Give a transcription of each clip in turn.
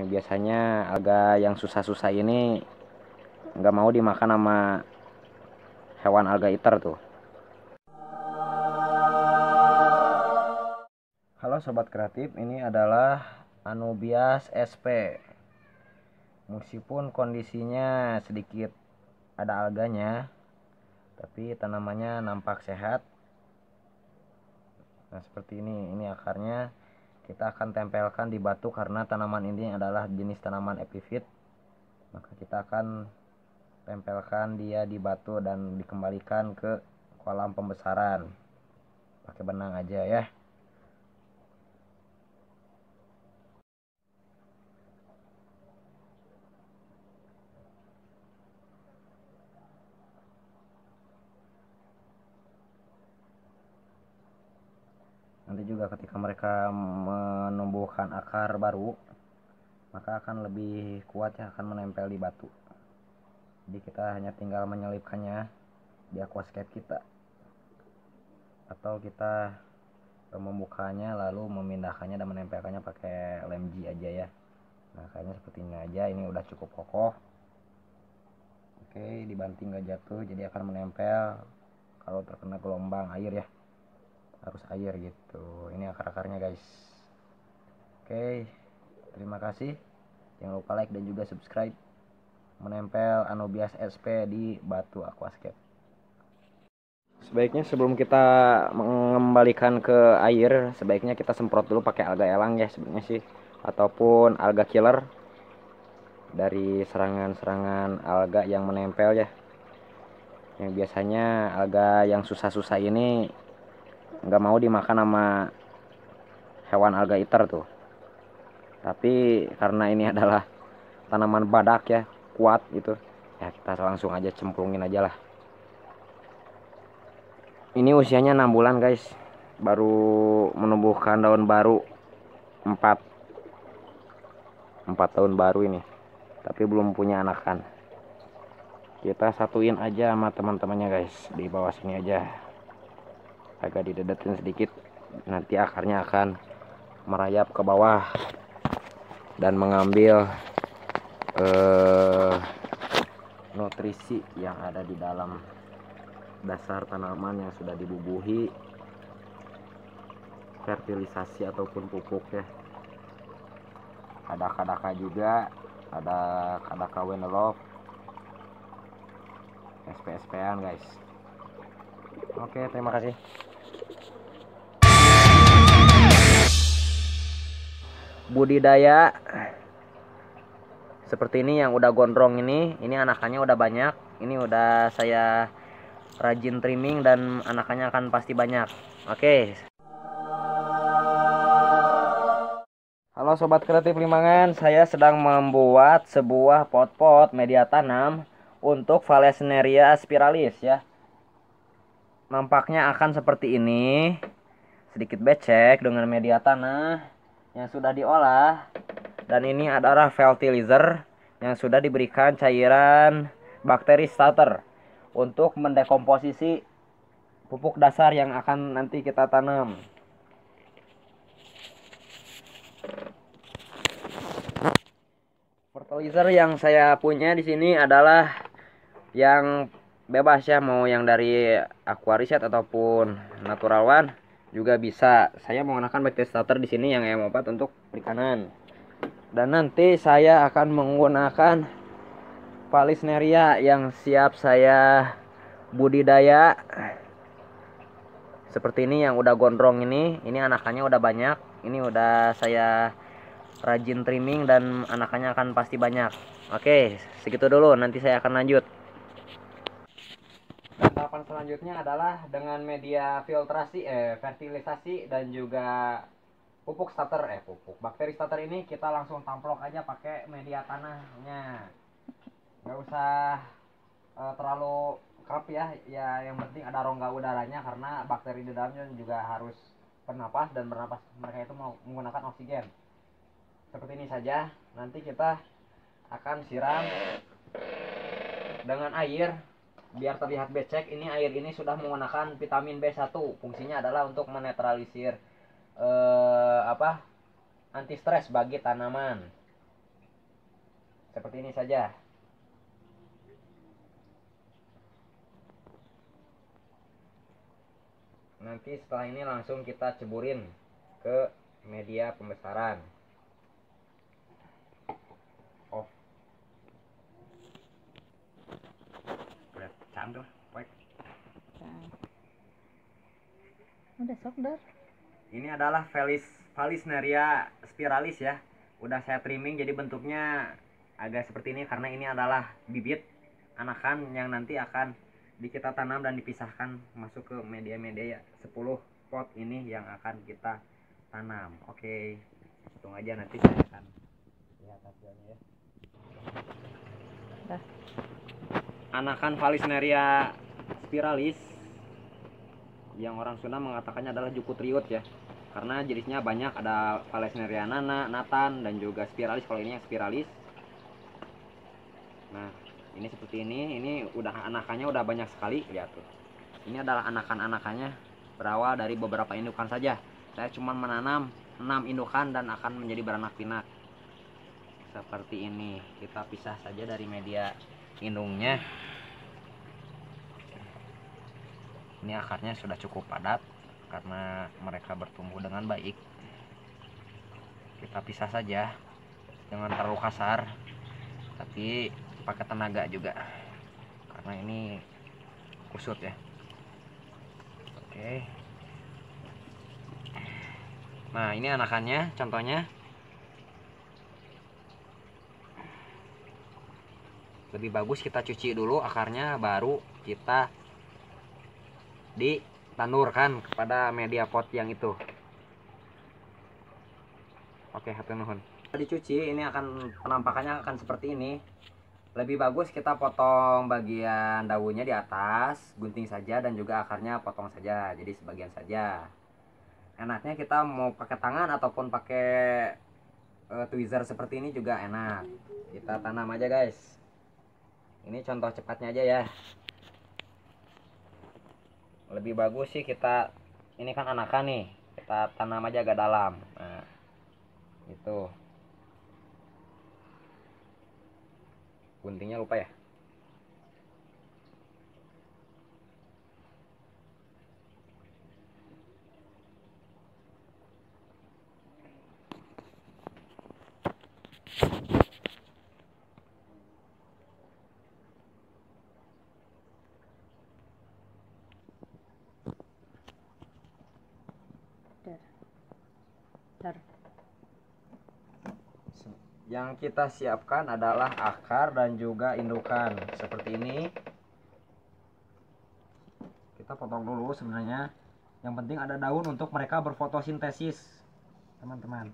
Yang biasanya alga yang susah-susah ini nggak mau dimakan sama hewan alga eater tuh. Halo sobat kreatif, ini adalah Anubias sp. Meskipun kondisinya sedikit ada alganya, tapi tanamannya nampak sehat. Nah seperti ini akarnya kita akan tempelkan di batu karena tanaman ini adalah jenis tanaman epifit. Maka kita akan tempelkan dia di batu dan dikembalikan ke kolam pembesaran pakai benang aja ya. Nanti juga ketika mereka menumbuhkan akar baru, maka akan lebih kuat ya, akan menempel di batu. Jadi kita hanya tinggal menyelipkannya di aquascape kita, atau kita membukanya lalu memindahkannya dan menempelkannya pakai lem G aja ya. Nah kayaknya seperti ini aja, ini udah cukup kokoh. Oke, dibanting gak jatuh, jadi akan menempel kalau terkena gelombang air ya, harus air gitu. Ini akar-akarnya guys. Oke, terima kasih, jangan lupa like dan juga subscribe. Menempel Anubias sp di batu aquascape. Sebaiknya sebelum kita mengembalikan ke air, sebaiknya kita semprot dulu pakai alga elang ya sebenarnya sih, ataupun alga killer dari serangan-serangan alga yang menempel ya. Yang biasanya alga yang susah-susah ini nggak mau dimakan sama hewan alga eater tuh. Tapi karena ini adalah tanaman badak ya, kuat gitu ya, kita langsung aja cemplungin aja lah. Ini usianya 6 bulan guys, baru menumbuhkan daun baru 4 tahun baru ini, tapi belum punya anakan. Kita satuin aja sama teman-temannya guys, di bawah sini aja, agak didedetin sedikit, nanti akarnya akan merayap ke bawah dan mengambil nutrisi yang ada di dalam dasar tanaman yang sudah dibubuhi fertilisasi ataupun pupuk ya. Ada kadaka juga, ada kadaka Wenelove, SP-SP-an guys. Oke, terima kasih. Budidaya seperti ini yang udah gondrong ini anakannya udah banyak. Ini udah saya rajin trimming dan anakannya akan pasti banyak. Oke. Halo sobat kreatif Limangan, saya sedang membuat sebuah pot-pot media tanam untuk Valesneria spiralis ya. Nampaknya akan seperti ini. Sedikit becek dengan media tanah yang sudah diolah. Dan ini adalah fertilizer yang sudah diberikan cairan bakteri starter untuk mendekomposisi pupuk dasar yang akan nanti kita tanam. Fertilizer yang saya punya di sini adalah yang bebas ya, mau yang dari Aquareset ataupun Natural One juga bisa. Saya menggunakan bakteri starter di sini yang M4 untuk perikanan. Dan nanti saya akan menggunakan Valesneria yang siap saya budidaya seperti ini yang udah gondrong ini anakannya udah banyak. Ini udah saya rajin trimming dan anakannya akan pasti banyak. Oke, segitu dulu, nanti saya akan lanjut. Dan tahapan selanjutnya adalah dengan media filtrasi, fertilisasi dan juga pupuk starter, pupuk bakteri starter ini kita langsung tamplok aja pakai media tanahnya. Nggak usah terlalu kerap ya, yang penting ada rongga udaranya karena bakteri di dalamnya juga harus bernapas dan bernapas mereka itu mau menggunakan oksigen. Seperti ini saja. Nanti kita akan siram dengan air biar terlihat becek. Ini air ini sudah menggunakan vitamin B1. Fungsinya adalah untuk menetralisir anti stres bagi tanaman. seperti ini saja. Nanti setelah ini langsung kita ceburin ke media pembesaran. Oh, udah canggih, baik. Udah sok dor. Ini adalah Vallisneria spiralis ya. Udah saya trimming jadi bentuknya agak seperti ini karena ini adalah bibit anakan yang nanti akan kita tanam dan dipisahkan masuk ke media-media 10 pot ini yang akan kita tanam. Oke, hitung aja nanti saya akan lihat hasilnya ya. Dah. Anakan Vallisneria spiralis yang orang Sunda mengatakannya adalah Jukutriut ya, karena jenisnya banyak, ada Vallisneria nana, natan, dan juga spiralis. Kalau ini yang spiralis. Nah, ini seperti ini udah anakannya udah banyak sekali, lihat tuh. Ini adalah anakan-anakannya, berawal dari beberapa indukan saja. Saya cuma menanam 6 indukan dan akan menjadi beranak pinak seperti ini. Kita pisah saja dari media indungnya. Ini akarnya sudah cukup padat karena mereka bertumbuh dengan baik. Kita pisah saja, jangan terlalu kasar, tapi pakai tenaga juga karena ini kusut ya. Oke. Nah, ini anakannya, contohnya. Lebih bagus kita cuci dulu akarnya, baru kita ditandurkan kepada media pot yang itu. Oke, hatur nuhun. Dicuci, ini akan penampakannya akan seperti ini. Lebih bagus kita potong bagian daunnya di atas, gunting saja, dan juga akarnya potong saja, jadi sebagian saja. Enaknya kita mau pakai tangan ataupun pakai tweezer seperti ini juga enak. Kita tanam aja guys. Ini contoh cepatnya aja ya. Lebih bagus sih kita, ini kan anakan nih, kita tanam aja agak dalam. Nah, itu guntingnya lupa ya. Dar. Yang kita siapkan adalah akar dan juga indukan seperti ini. Kita potong dulu sebenarnya. Yang penting ada daun untuk mereka berfotosintesis, teman-teman.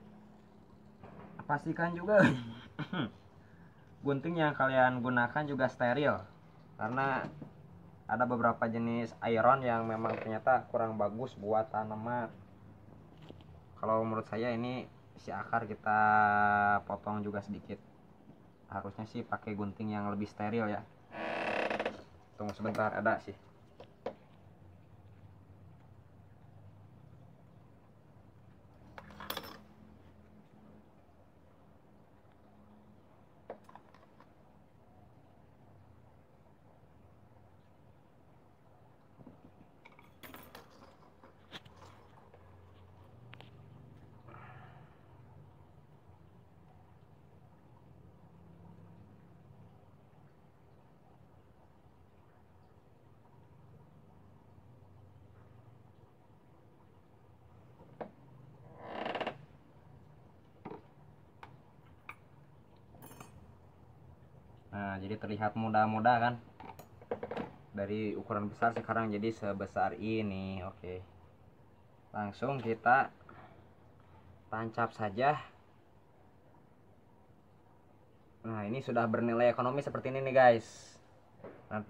Pastikan juga gunting yang kalian gunakan juga steril, karena ada beberapa jenis iron yang memang ternyata kurang bagus buat tanaman. Kalau menurut saya ini si akar kita potong juga sedikit. Harusnya sih pakai gunting yang lebih steril ya. Tunggu sebentar, ada sih. Nah, jadi terlihat mudah-mudah kan. Dari ukuran besar sekarang jadi sebesar ini. Oke. Langsung kita tancap saja. Nah, ini sudah bernilai ekonomi seperti ini nih guys.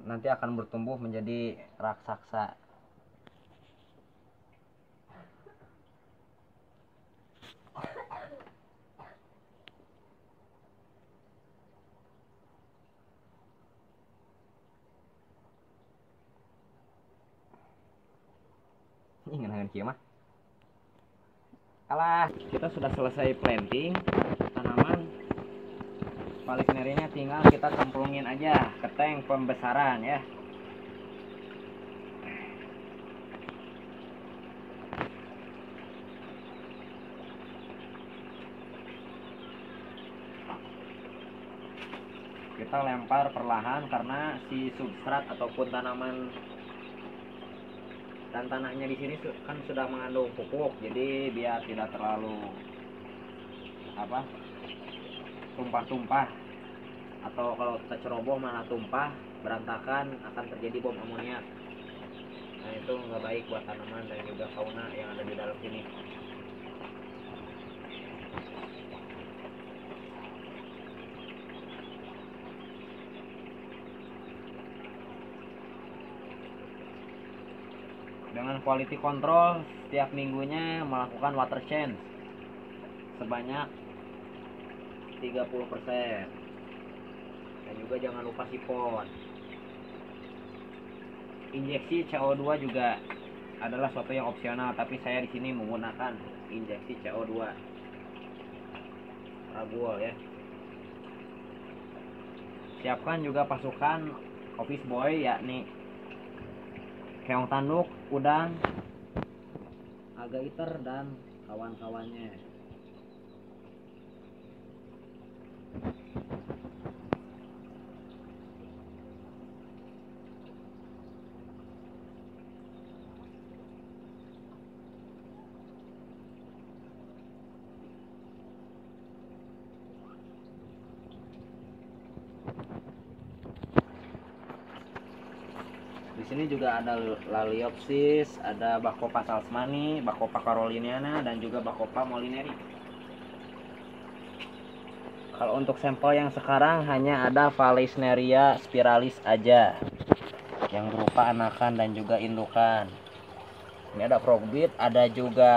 Nanti akan bertumbuh menjadi raksasa. Ini ngenahan kieu mah. Alah, kita sudah selesai planting tanaman Valisnerinya tinggal kita cemplungin aja ke tank pembesaran ya. Kita lempar perlahan karena si substrat ataupun tanaman dan tanahnya di sini kan sudah mengandung pupuk, jadi biar tidak terlalu tumpah-tumpah, atau kalau kita ceroboh malah tumpah berantakan, akan terjadi bom amoniak. Nah itu nggak baik buat tanaman dan juga fauna yang ada di dalam sini. Dengan quality control setiap minggunya melakukan water change sebanyak 30%. Dan juga jangan lupa sipon. Injeksi CO2 juga adalah suatu yang opsional, tapi saya di sini menggunakan injeksi CO2 Ragwol ya. Siapkan juga pasukan office boy, yakni keong tanduk, udang, alga iter, dan kawan-kawannya. Di sini juga ada Laliopsis, ada Bacopa salzmani, Bacopa caroliniana, dan juga Bacopa molineri. Kalau untuk sampel yang sekarang hanya ada Valisneria spiralis aja, yang berupa anakan dan juga indukan. Ini ada frogbit, ada juga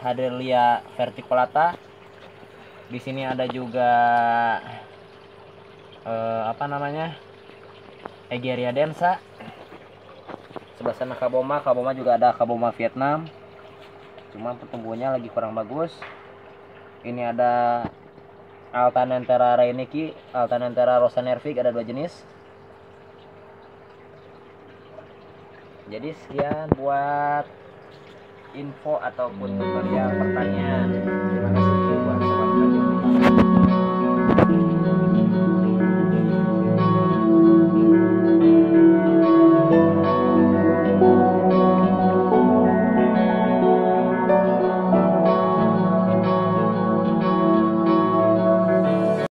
Hadelia verticulata. Di sini ada juga Egeria densa. Sebelah sana Kaboma juga ada Kaboma Vietnam. Cuma pertumbuhannya lagi kurang bagus. Ini ada Altanenthera reiniki, Altanenthera rosanervik, ada 2 jenis. Jadi sekian buat info ataupun tutorial pertanian. Terima kasih.